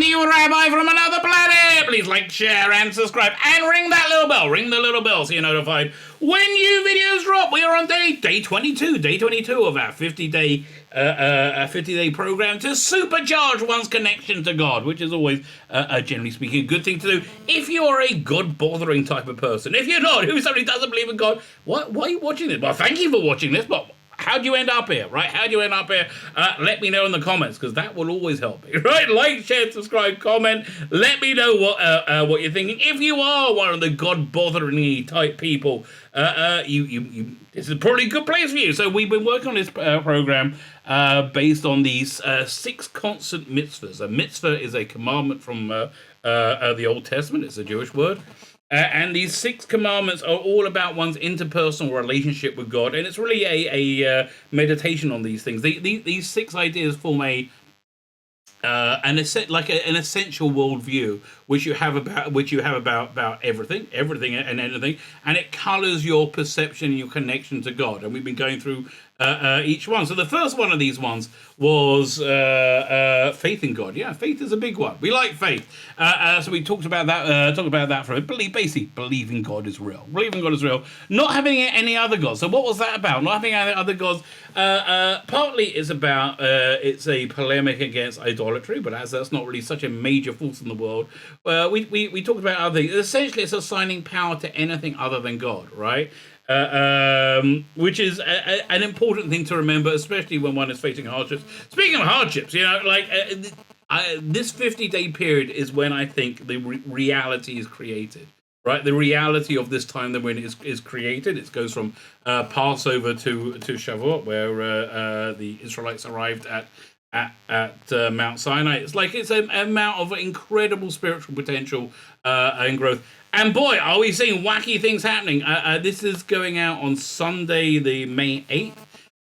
you, Rabbi from another planet. Please like, share, and subscribe, and ring that little bell. Ring the little bell so you're notified when new videos drop. We are on day 22. Day 22 of our 50-day program to supercharge one's connection to God, which is always, generally speaking, a good thing to do if you are a God-bothering type of person. If you're not, who suddenly doesn't believe in God, why are you watching this? Well, thank you for watching this, but how'd you end up here, right? How'd you end up here? Let me know in the comments, because that will always help me, right? Like, share, subscribe, comment. Let me know what you're thinking. If you are one of the God-bothering type people, this is probably a good place for you. So we've been working on this program based on these 6 constant mitzvahs. A mitzvah is a commandment from the Old Testament. It's a Jewish word. And these 6 commandments are all about one's interpersonal relationship with God, and it's really a meditation on these things. These 6 ideas form an essential worldview which you have about everything and anything, and it colors your perception and your connection to God. And we've been going through each one. So the first one of these ones was faith in God. Yeah, faith is a big one. We like faith. So we talked about that for a bit. Basically, believing God is real. Believing God is real. Not having any other gods. So what was that about? Not having any other gods. Partly it's about it's a polemic against idolatry, but as that's not really such a major force in the world, we talked about other things. Essentially, it's assigning power to anything other than God, right? Which is an important thing to remember, especially when one is facing hardships. Speaking of hardships, this 50-day period is when I think the reality is created, right? The reality of this time that when is created. It goes from Passover to Shavuot, where the Israelites arrived at Mount Sinai. It's a amount of incredible spiritual potential and growth. And boy, are we seeing wacky things happening. This is going out on Sunday, the May 8th.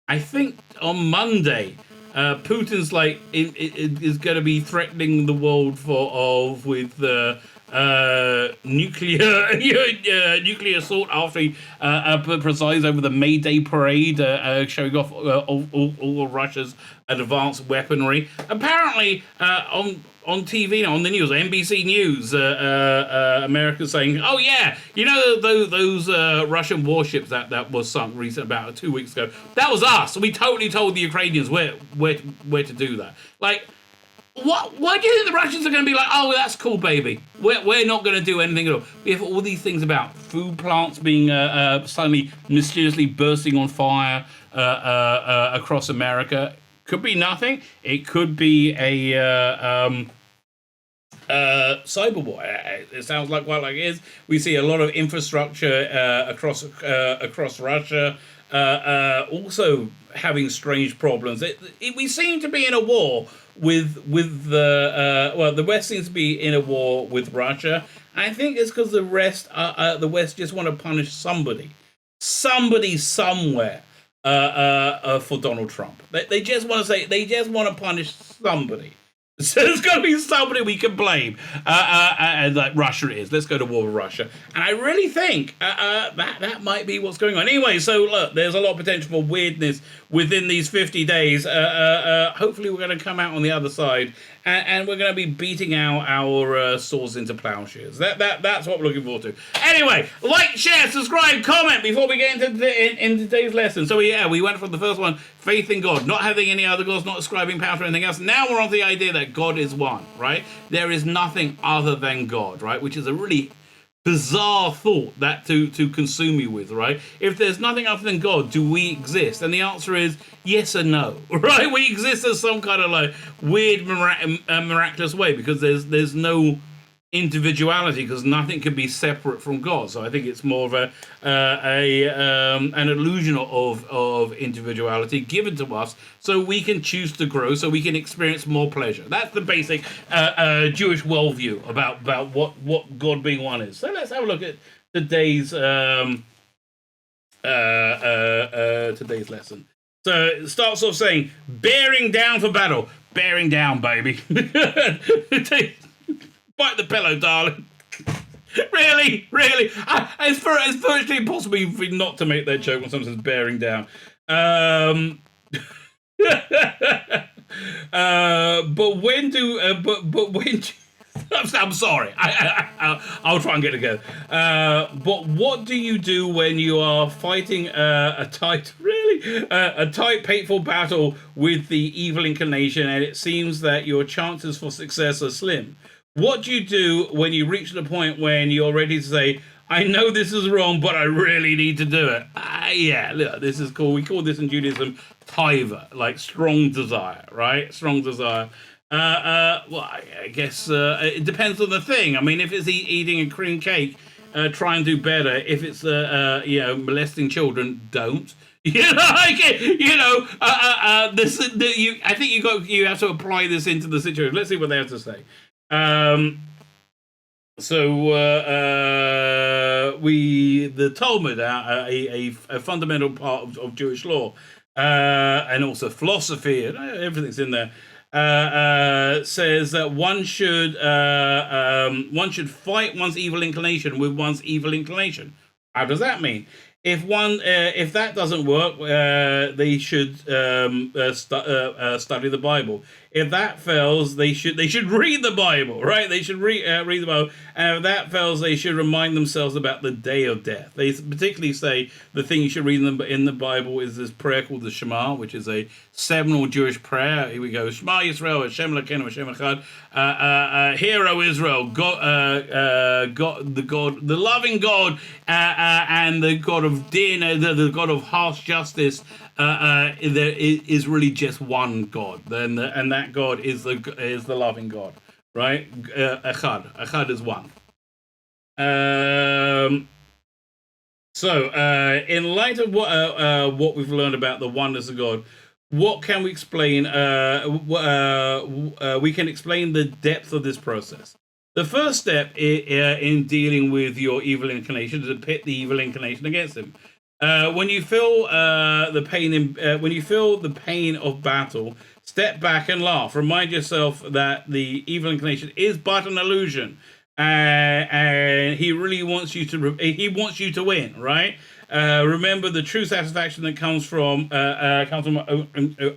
I think on Monday, Putin's is going to be threatening the world with nuclear assault after he presides over the May Day parade, showing off all of Russia's advanced weaponry. Apparently, on TV, on the news, NBC News, America's saying, "Oh yeah, those Russian warships that was sunk about 2 weeks ago. That was us. We totally told the Ukrainians where to do that." Why do you think the Russians are going to be like, "Oh, that's cool, baby. We're not going to do anything at all"? We have all these things about food plants being suddenly mysteriously bursting on fire across America. Could be nothing. It could be a cyber war. It sounds like it is. We see a lot of infrastructure across Russia also having strange problems. We seem to be in a war with the West seems to be in a war with Russia. I think it's because the West just want to punish somebody somewhere for Donald Trump. They just want to punish somebody. So there's got to be somebody we can blame, and like Russia is. Let's go to war with Russia. And I really think that might be what's going on. Anyway, so look, there's a lot of potential for weirdness within these 50 days. Hopefully we're going to come out on the other side, and we're going to be beating our swords into plowshares. That's what we're looking forward to. Anyway, like, share, subscribe, comment before we get into today's lesson. So we went from the first one, faith in God, not having any other gods, not ascribing power to anything else. Now we're on the idea that God is one, right? There is nothing other than God, right? Which is a really bizarre thought that to consume you with, right? If there's nothing other than God, do we exist? And the answer is yes and no, right? We exist as some kind of weird miraculous way, because there's no individuality, because nothing can be separate from God. So I think it's more of an illusion of individuality given to us so we can choose to grow, so we can experience more pleasure. That's the basic Jewish worldview about what God being one is. So let's have a look at today's lesson. So it starts off saying, bearing down for battle. Bearing down, baby. Bite the pillow, darling. Really? It's virtually impossible not to make that joke when someone says bearing down. but when do but when do, I'm sorry. I'll try and get it together. But what do you do when you are fighting a tight, a tight, painful battle with the evil inclination, and it seems that your chances for success are slim? What do you do when you reach the point when you're ready to say, "I know this is wrong, but I really need to do it"? Yeah, look, this is cool. We call this in Judaism taiva, like strong desire, right? Strong desire. Well, I guess it depends on the thing. I mean, if it's eating a cream cake, try and do better. If it's molesting children, don't. I think you have to apply this into the situation. Let's see what they have to say. The Talmud, a fundamental part of Jewish law, and also philosophy, and everything's in there. Says that one should fight one's evil inclination with one's evil inclination. How does that mean? If that doesn't work, they should study the Bible. If that fails, they should read the Bible, right? They should read the Bible. And if that fails, they should remind themselves about the day of death. They particularly say the thing you should read in the Bible is this prayer called the Shema, which is a seminal Jewish prayer. Here we go: Shema Yisrael, Hashem Elokeinu, Hashem Echad. Hear, O Israel, God, the loving God, and the God of din, the God of harsh justice. There is really just one God, and that God is the loving God, right? Echad is one. In light of what we've learned about the oneness of God, what can we explain? We can explain the depth of this process. The first step in dealing with your evil inclination is to pit the evil inclination against him. When you feel the pain of battle, step back and laugh. Remind yourself that the evil inclination is but an illusion, and he really wants you to. He wants you to win, right? Remember, the true satisfaction that comes from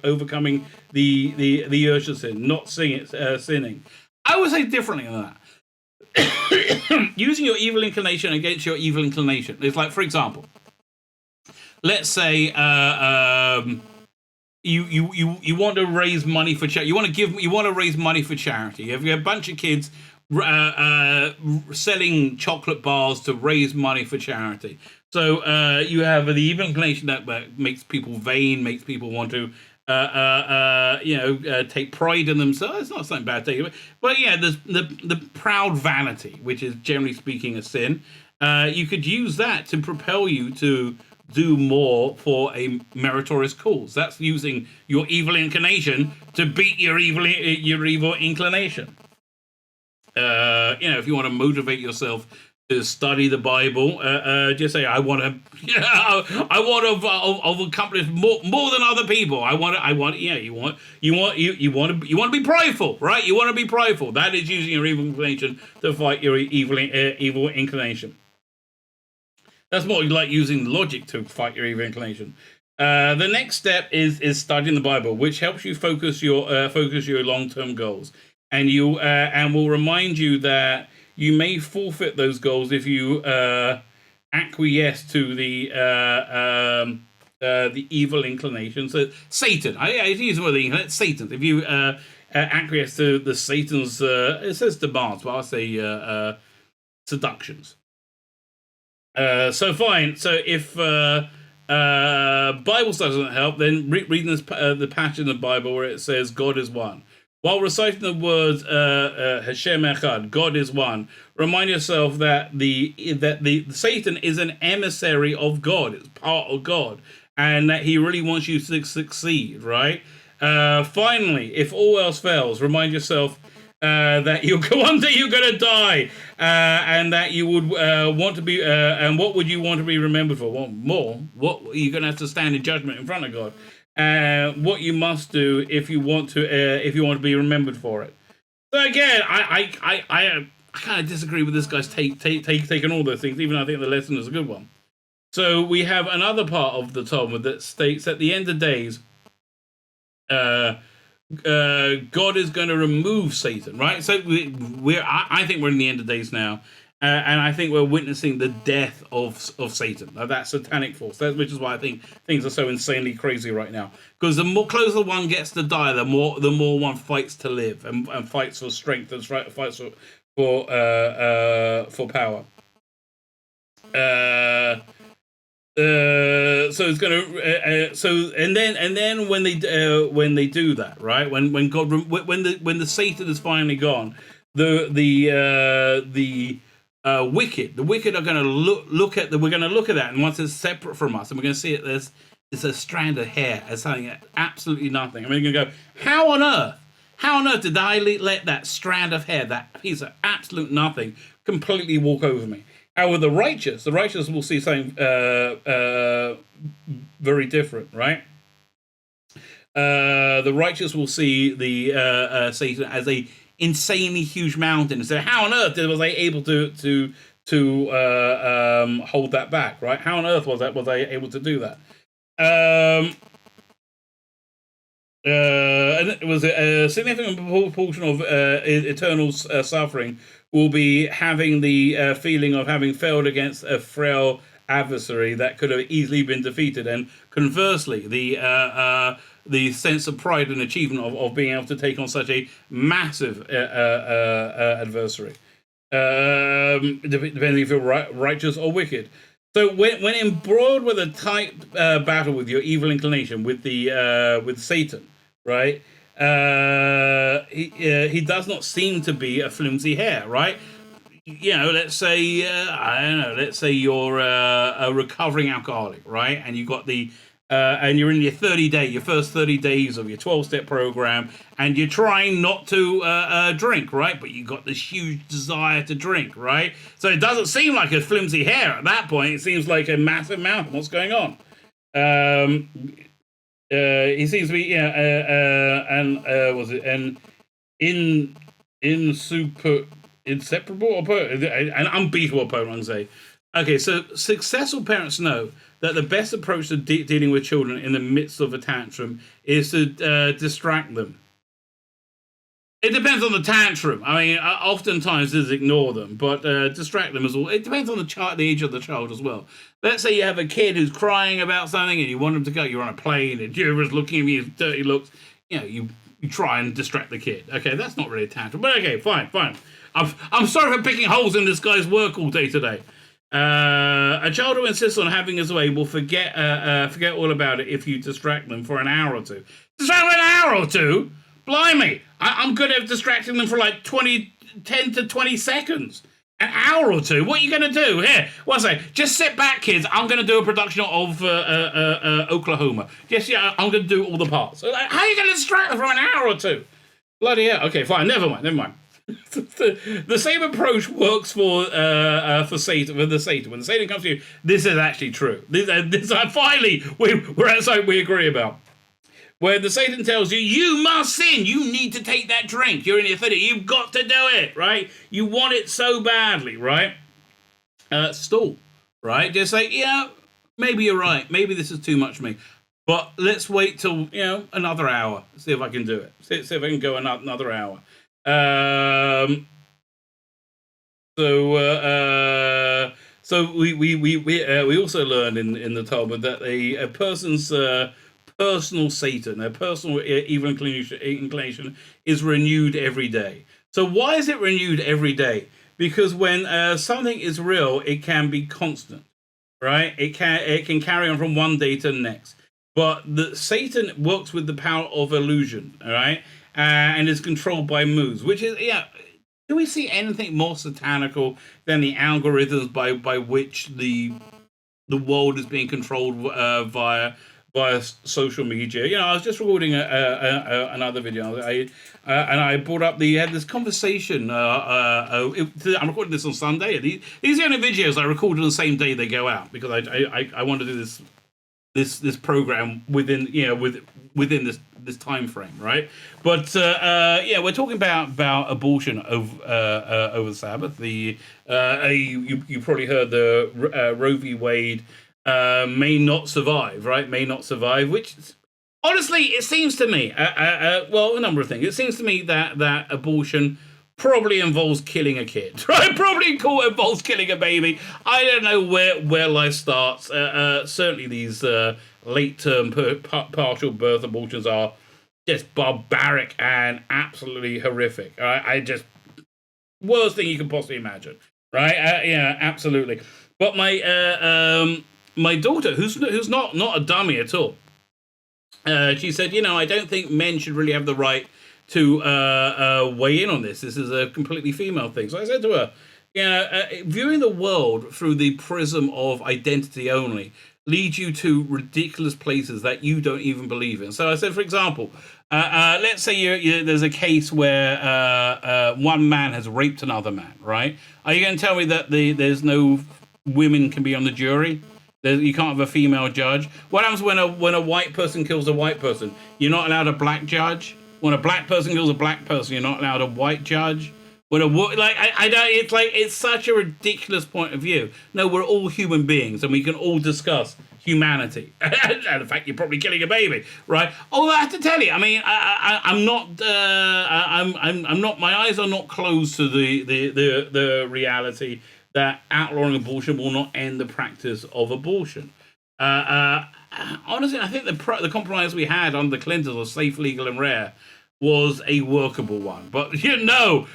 overcoming the urge to sin, not sinning. I would say differently than that. Using your evil inclination against your evil inclination. It's like, for example, let's say you want to raise money for charity. You want to raise money for charity. You have a bunch of kids selling chocolate bars to raise money for charity. So you have the evil inclination that makes people vain, makes people want to take pride in themselves. It's not something bad to take, but yeah, there's the proud vanity, which is generally speaking a sin. You could use that to propel you to do more for a meritorious cause. That's using your evil inclination to beat your evil inclination. If you want to motivate yourself to study the Bible, just say, I want to accomplish more than other people. You want to be prideful, right? You want to be prideful. That is using your evil inclination to fight your evil inclination. That's more like using logic to fight your evil inclination. The next step is studying the Bible, which helps you focus your long-term goals, and will remind you that you may forfeit those goals if you acquiesce to the evil inclination. So Satan, I use the word inclination. Satan. If you acquiesce to the Satan's, it says demands, but I'll say seductions. So fine. So if Bible study doesn't help, then reading the passage in the Bible where it says God is one. While reciting the words Hashem Echad, God is one, remind yourself that the Satan is an emissary of God. It's part of God, and that he really wants you to succeed. Right. Finally, if all else fails, remind yourself that one day you're going to die, and that you would want to be. And what would you want to be remembered for? Well, more. What you're going to have to stand in judgment in front of God. What you must do if you want to be remembered for it. So again, I kind of disagree with this guy's taking all those things, even though I think the lesson is a good one. So we have another part of the Talmud that states at the end of days, God is going to remove Satan, right? So I think we're in the end of days now, and I think we're witnessing the death of Satan, of that satanic force. Which is why I think things are so insanely crazy right now. Because the more closer one gets to die, the more one fights to live and fights for strength and fights for power. So it's gonna and then when they do that, right, when the Satan is finally gone, the wicked are going to look at we're going to look at that, and once it's separate from us, and we're going to see it as it's a strand of hair as something absolutely nothing. I mean, you're going to go, how on earth did I let that strand of hair, that piece of absolute nothing, completely walk over me? However, the righteous will see something very different, right? The righteous will see the Satan as a insanely huge mountain, and say, "How on earth was I able to hold that back?" Right? How on earth was I able to do that? And it was a significant proportion of eternal suffering will be having the feeling of having failed against a frail adversary that could have easily been defeated, and conversely, the sense of pride and achievement of being able to take on such a massive adversary, depending if you're righteous or wicked. So when embroiled with a tight battle with your evil inclination, with Satan, right? He does not seem to be a flimsy hair, right? You know, let's say I don't know. Let's say you're a recovering alcoholic, right? And you got and you're in your first 30 days of your 12-step program, and you're trying not to drink, right? But you got this huge desire to drink, right? So it doesn't seem like a flimsy hair at that point. It seems like a massive mountain. What's going on? He seems to be, inseparable an unbeatable opponent, I'd say. Okay, so successful parents know that the best approach to dealing with children in the midst of a tantrum is to distract them. It depends on the tantrum. I mean, oftentimes is ignore them, but distract them as well. It depends on the age of the child as well. Let's say you have a kid who's crying about something and you want him to go. You're on a plane and you're just looking at me with dirty looks. You know, you try and distract the kid. Okay, that's not really a tantrum, but okay, fine. I'm sorry for picking holes in this guy's work all day today. A child who insists on having his way will forget all about it if you distract them for an hour or two. Distract them for an hour or two? Blimey! I'm good at distracting them for like 10 to 20 seconds. An hour or two? What are you going to do? Here, one second. Just sit back, kids. I'm going to do a production of Oklahoma. Yes, yeah, I'm going to do all the parts. How are you going to distract them for an hour or two? Bloody hell. Okay, fine. Never mind. The same approach works for Satan. When Satan comes to you, this is actually true. This finally we're at something we agree about. Where the Satan tells you, you must sin. You need to take that drink. You're in your 30. You've got to do it, right? You want it so badly, right? Stall, right? Just say, yeah, maybe you're right. Maybe this is too much for me. But let's wait till, another hour. See if I can do it. See if I can go another hour. So we also learned in the Talmud that a person's personal Satan, their personal evil inclination is renewed every day. So why is it renewed every day? Because when something is real, it can be constant, right? It can carry on from one day to the next. But Satan works with the power of illusion, all right, and is controlled by moods, which is Do we see anything more satanical than the algorithms by which the world is being controlled via social media? I was just recording another video, and I brought up had this conversation. I'm recording this on Sunday. These are the only videos I recorded on the same day they go out, because I want to do this program within this time frame, right? But we're talking about abortion over the Sabbath. You probably heard the Roe v. Wade may not survive, right? May not survive, which Honestly, it seems to me, well, a number of things. It seems to me that abortion probably involves killing a kid, right? Probably involves killing a baby. I don't know where life starts. Certainly, these late-term partial birth abortions are just barbaric and absolutely horrific. I just worst thing you can possibly imagine, right? Yeah, absolutely. But my daughter, who's not a dummy at all, she said, I don't think men should really have the right to weigh in on this. This is a completely female thing. So I said to her, viewing the world through the prism of identity only leads you to ridiculous places that you don't even believe in. So I said, for example, let's say there's a case where one man has raped another man, right? Are you going to tell me that there's no women can be on the jury? You can't have a female judge. What happens when a white person kills a white person? You're not allowed a black judge. When a black person kills a black person, you're not allowed a white judge. When I don't. It's such a ridiculous point of view. No, we're all human beings, and we can all discuss humanity. And the fact you're probably killing a baby, right? Oh, I have to tell you. I mean, I'm not. I'm not. My eyes are not closed to the reality that outlawing abortion will not end the practice of abortion. Honestly, I think the compromise we had under the Clintons of safe, legal, and rare was a workable one. But no,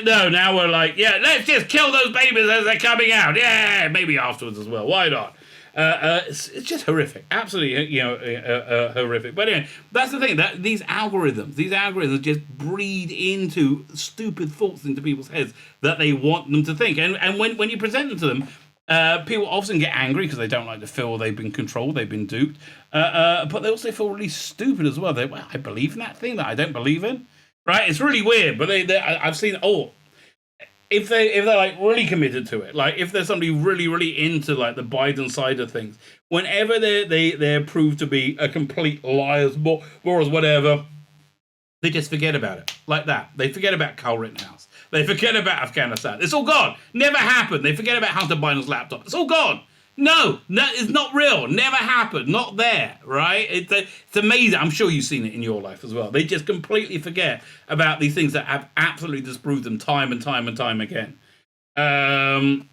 now we're like, let's just kill those babies as they're coming out. Yeah, maybe afterwards as well. Why not? It's just horrific, absolutely, horrific. But anyway, that's the thing, that these algorithms just breed into stupid thoughts into people's heads that they want them to think. And when you present them to them, people often get angry because they don't like to feel they've been controlled, they've been duped. But they also feel really stupid as well. I believe in that thing that I don't believe in, right? It's really weird. But I've seen if they're like really committed to it, like if there's somebody really into like the Biden side of things, whenever they're proved to be a complete liars, morals, whatever, they just forget about it like that. They forget about Kyle Rittenhouse. They forget about Afghanistan. It's all gone. Never happened. They forget about Hunter Biden's laptop. It's all gone. No, it's not real. Never happened. Not there, right? It's amazing. I'm sure you've seen it in your life as well. They just completely forget about these things that have absolutely disproved them time and time and time again. Fine.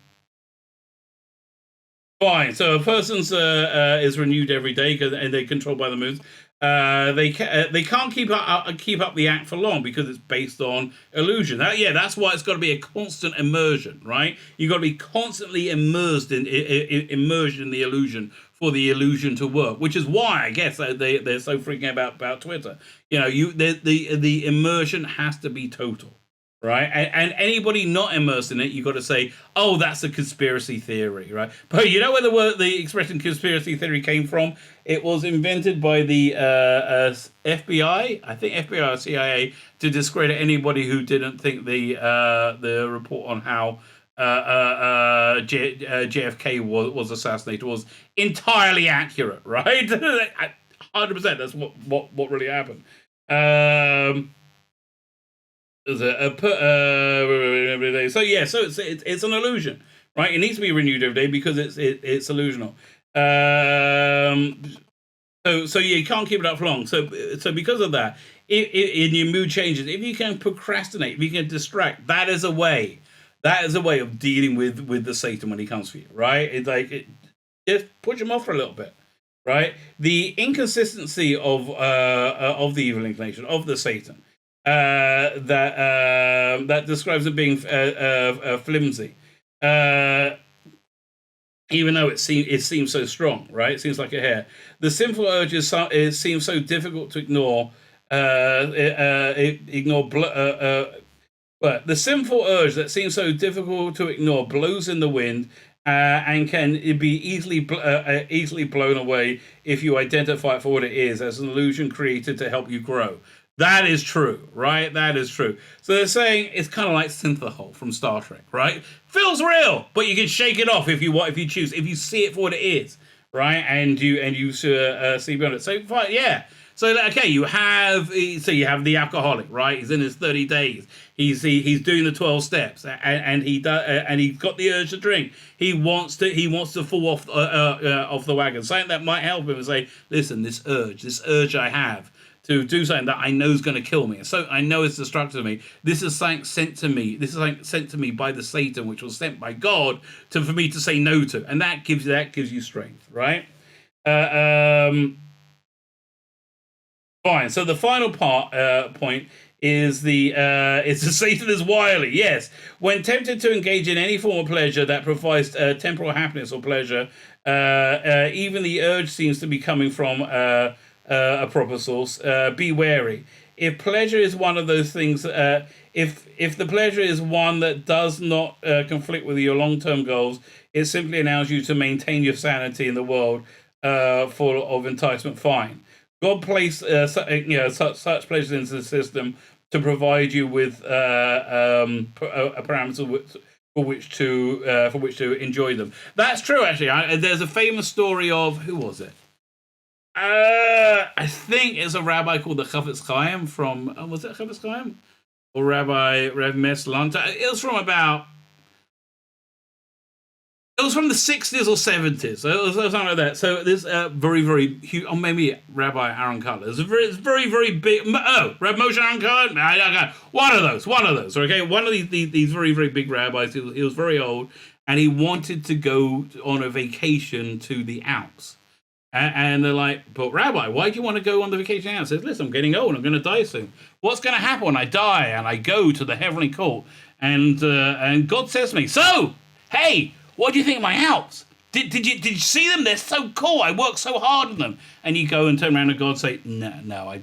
So a person's is renewed every day and they're controlled by the moons. They can't keep up the act for long because it's based on illusion. That's why it's got to be a constant immersion, right? You've got to be constantly immersed in the illusion for the illusion to work. Which is why I guess they're so freaking about Twitter. The immersion has to be total. Right, and anybody not immersed in it, you've got to say, "Oh, that's a conspiracy theory," right? But you know where the expression "conspiracy theory" came from? It was invented by the FBI, I think FBI or CIA, to discredit anybody who didn't think the report on how JFK was assassinated was entirely accurate, right? 100%. That's what really happened. So it's an illusion, right? It needs to be renewed every day because it's illusional. So you can't keep it up for long. So because of that, in your mood changes, if you can procrastinate, if you can distract, that is a way of dealing with the Satan when he comes for you, right? It's like just push him off for a little bit, right? The inconsistency of the evil inclination of the Satan. That describes it being flimsy, even though it seems so strong, right? It seems like a hair. The sinful urges seems so difficult to ignore. But the sinful urge that seems so difficult to ignore blows in the wind. And can be easily blown away if you identify it for what it is, as an illusion created to help you grow. That is true, right? That is true. So they're saying it's kind of like Synthahol from Star Trek, right? Feels real, but you can shake it off if you choose. If you see it for what it is, right? And you see beyond it. So fine, yeah. So okay, you have the alcoholic, right? He's in his 30 days. He's doing the 12 steps, and he's got the urge to drink. He wants to fall off the wagon. Something that might help him and say, listen, this urge I have to do something that I know is going to kill me. So I know it's destructive to me. This is something sent to me. This is something sent to me by the Satan, which was sent by God for me to say no to, and that gives you strength, right? Fine. So the final point is the Satan is wily. Yes, when tempted to engage in any form of pleasure that provides temporal happiness or pleasure, even the urge seems to be coming from a proper source. Be wary. If pleasure is one of those things, if the pleasure is one that does not conflict with your long-term goals, it simply allows you to maintain your sanity in the world full of enticement. Fine. God placed such pleasures into the system to provide you with parameters for which to enjoy them. That's true, actually. There's a famous story of, who was it? I think it's a rabbi called the Chafetz Chaim from, was it Chafetz Chaim? Or Rabbi Meslant? It was from the 60s or 70s. So it was something like that. So this very, very huge, or maybe Rabbi Aaron Cutler. It's very, very big. Oh, Rabbi Moshe Aaron Cutler? One of those. Okay, one of these very, very big rabbis. He was very old, and he wanted to go on a vacation to the Alps. And they're like, but Rabbi, why do you want to go on the vacation out? He says, listen, I'm getting old. I'm going to die soon. What's going to happen when I die and I go to the heavenly court? And God says to me, so, hey, what do you think of my Alps? Did you see them? They're so cool. I worked so hard on them. And you go and turn around and God say, no, I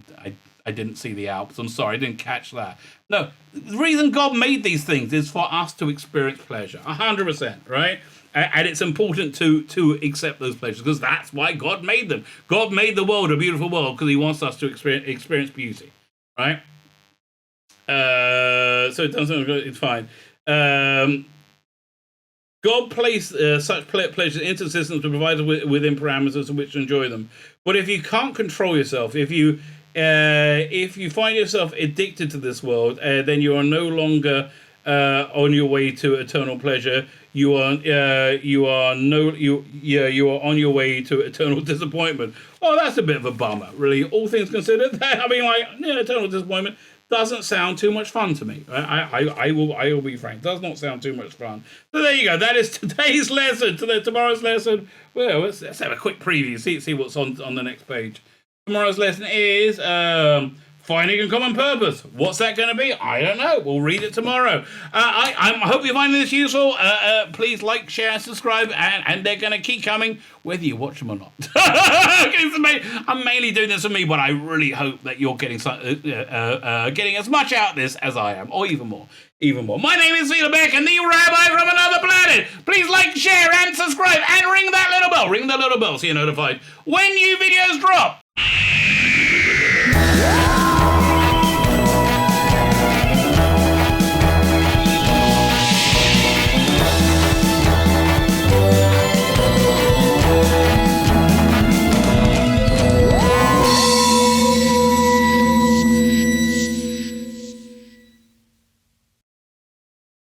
didn't see the Alps. I'm sorry, I didn't catch that. No, the reason God made these things is for us to experience pleasure. 100%, right? And it's important to accept those pleasures because that's why God made them. God made the world a beautiful world because he wants us to experience beauty, right? So it doesn't. It's fine. God placed such pleasures into the system to provide us within parameters in which to enjoy them. But if you can't control yourself, if you find yourself addicted to this world, then you are no longer on your way to eternal pleasure. You are on your way to eternal disappointment. Well, that's a bit of a bummer, really. All things considered, I mean, eternal disappointment doesn't sound too much fun to me. I will be frank. Does not sound too much fun. So there you go. That is today's lesson. Tomorrow's lesson. Well, let's have a quick preview. See what's on the next page. Tomorrow's lesson is finding a common purpose. What's that going to be? I don't know. We'll read it tomorrow. I hope you find this useful. Please like, share, subscribe, and they're going to keep coming whether you watch them or not. I'm mainly doing this for me, but I really hope that you're getting as much out of this as I am, or even more. My name is Tzvi Lebetkin, the rabbi from another planet. Please like, share, and subscribe, and ring that little bell. Ring the little bell so you're notified when new videos drop.